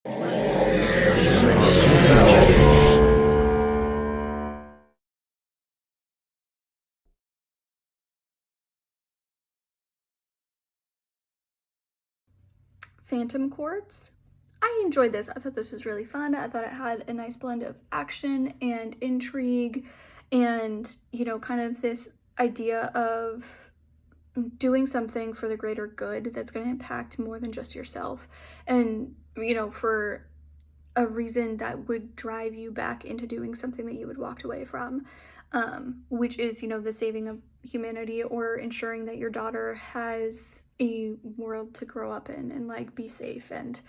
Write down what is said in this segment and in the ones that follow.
Phantom Quartz. I enjoyed this. I thought this was really fun. I thought it had a nice blend of action and intrigue and, kind of this idea of doing something for the greater good that's going to impact more than just yourself. And, for a reason that would drive you back into doing something that you had walked away from, which is, the saving of humanity or ensuring that your daughter has a world to grow up in and like be safe and,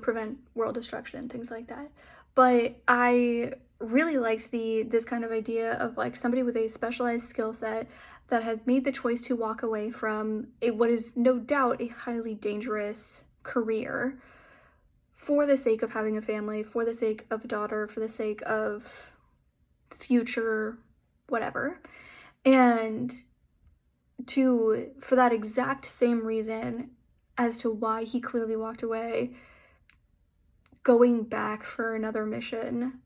prevent world destruction, things like that. But I really liked this kind of idea of like somebody with a specialized skill set that has made the choice to walk away from what is no doubt a highly dangerous career for the sake of having a family, for the sake of a daughter, for the sake of future whatever. And for that exact same reason as to why he clearly walked away, going back for another mission,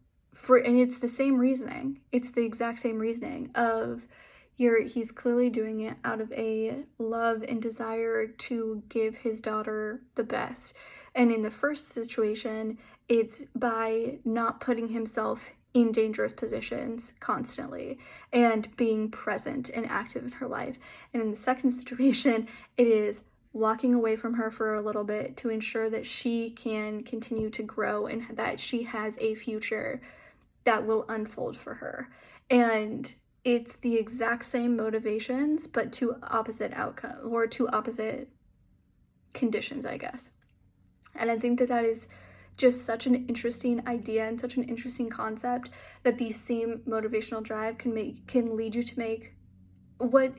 and it's the same reasoning. It's the exact same reasoning of he's clearly doing it out of a love and desire to give his daughter the best. And in the first situation, it's by not putting himself in dangerous positions constantly and being present and active in her life. And in the second situation, it is walking away from her for a little bit to ensure that she can continue to grow and that she has a future that will unfold for her. And it's the exact same motivations, but two opposite outcomes or two opposite conditions, I guess. And I think that is just such an interesting idea and such an interesting concept that the same motivational drive can lead you to make what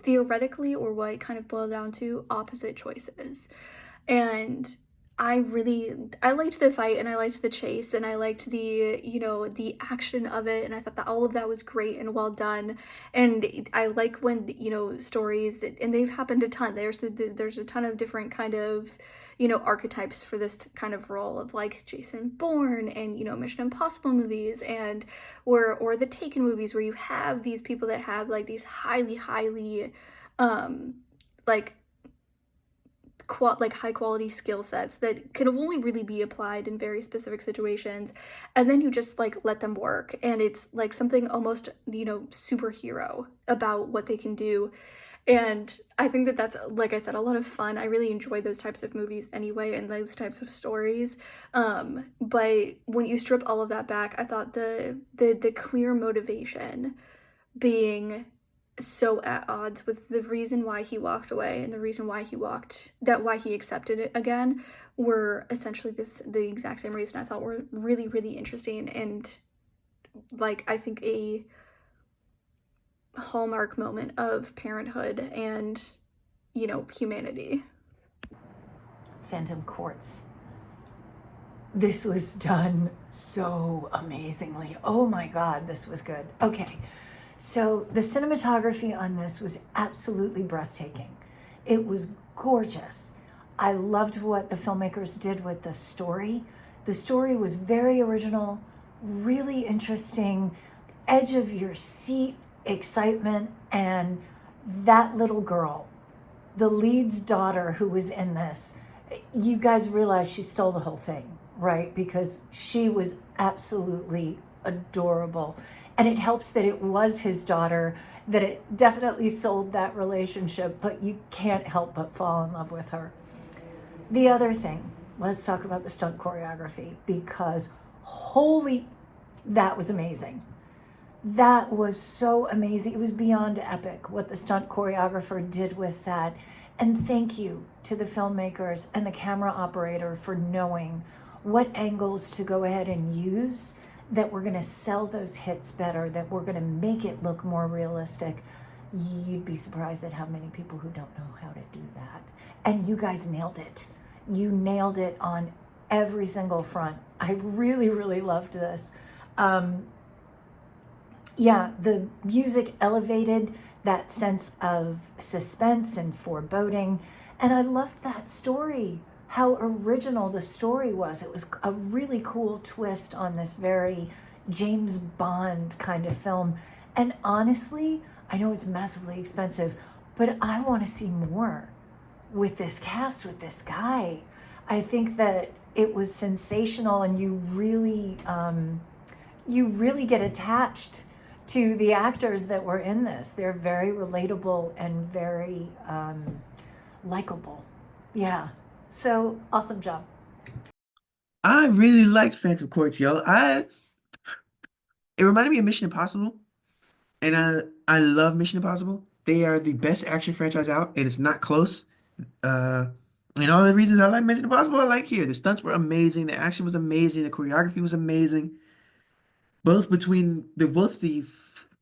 theoretically or what kind of boil down to opposite choices. And I liked the fight and I liked the chase and I liked the action of it, and I thought that all of that was great and well done. And I like when, stories and they've happened a ton. There's a ton of different kind of, archetypes for this kind of role of like Jason Bourne and, Mission Impossible movies and or the Taken movies, where you have these people that have like these highly high quality skill sets that can only really be applied in very specific situations, and then you just like let them work, and it's like something almost superhero about what they can do. And I think that that's, like I said, a lot of fun. I really enjoy those types of movies anyway and those types of stories. But when you strip all of that back, I thought the clear motivation being so at odds with the reason why he walked away and the reason why he accepted it again were essentially the exact same reason. I thought were really, really interesting and like I think a hallmark moment of parenthood and humanity. Phantom Quartz. This was done so amazingly. Oh my God, this was good. Okay. So the cinematography on this was absolutely breathtaking. It was gorgeous. I loved what the filmmakers did with the story. The story was very original, really interesting, edge of your seat excitement. And that little girl, the lead's daughter who was in this, you guys realize she stole the whole thing, right? Because she was absolutely adorable. And it helps that it was his daughter, that it definitely sold that relationship, but you can't help but fall in love with her. The other thing, let's talk about the stunt choreography, because that was amazing. That was so amazing. It was beyond epic what the stunt choreographer did with that. And thank you to the filmmakers and the camera operator for knowing what angles to go ahead and use that we're going to sell those hits better, that we're going to make it look more realistic. You'd be surprised at how many people who don't know how to do that. And you guys nailed it. You nailed it on every single front. I really, really loved this. The music elevated that sense of suspense and foreboding. And I loved that story. how original the story was. It was a really cool twist on this very James Bond kind of film. And honestly, I know it's massively expensive, but I want to see more with this cast, with this guy. I think that it was sensational, and you really get attached to the actors that were in this. They're very relatable and very likable. Yeah. So awesome job. I really liked Phantom Quartz, yo. It reminded me of Mission Impossible, and I love Mission Impossible. They are the best action franchise out, and it's not close. Uh, and all the reasons I like Mission Impossible, I like here. The stunts were amazing, the action was amazing, the choreography was amazing. Both the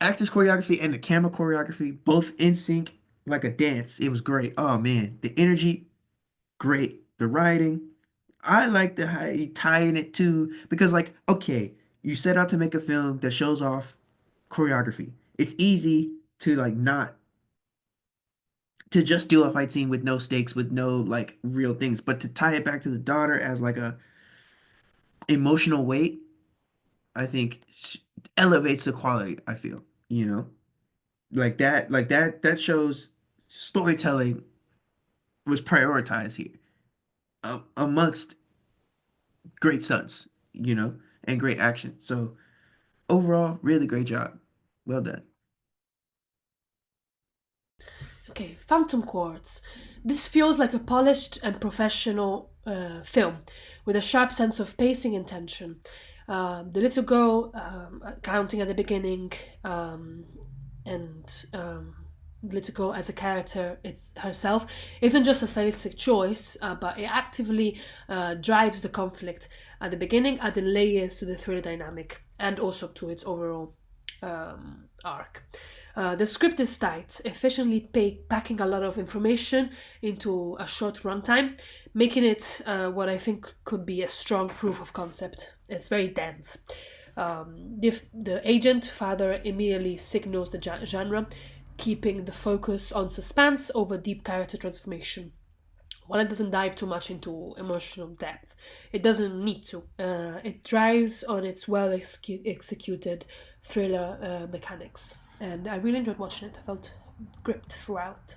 actors choreography and the camera choreography, both in sync like a dance. It was great. Oh man, the energy, great. The writing, I like the how you tie in it too, because like, okay, you set out to make a film that shows off choreography. It's easy to like not to just do a fight scene with no stakes, with no like real things, but to tie it back to the daughter as like a emotional weight, I think elevates the quality, I feel, you know? That shows storytelling was prioritized here, amongst great stunts, and great action. So overall, really great job. Well done. Okay, Phantom Quartz. This feels like a polished and professional film with a sharp sense of pacing and tension. The little girl counting at the beginning, and the little girl as a character herself isn't just a stylistic choice, but it actively drives the conflict at the beginning, adding layers to the thriller dynamic and also to its overall arc. The script is tight, efficiently packing a lot of information into a short runtime, making it what I think could be a strong proof of concept. It's very dense. The agent father immediately signals the genre, keeping the focus on suspense over deep character transformation. While it doesn't dive too much into emotional depth, it doesn't need to. It drives on its well executed thriller mechanics. And I really enjoyed watching it. I felt gripped throughout.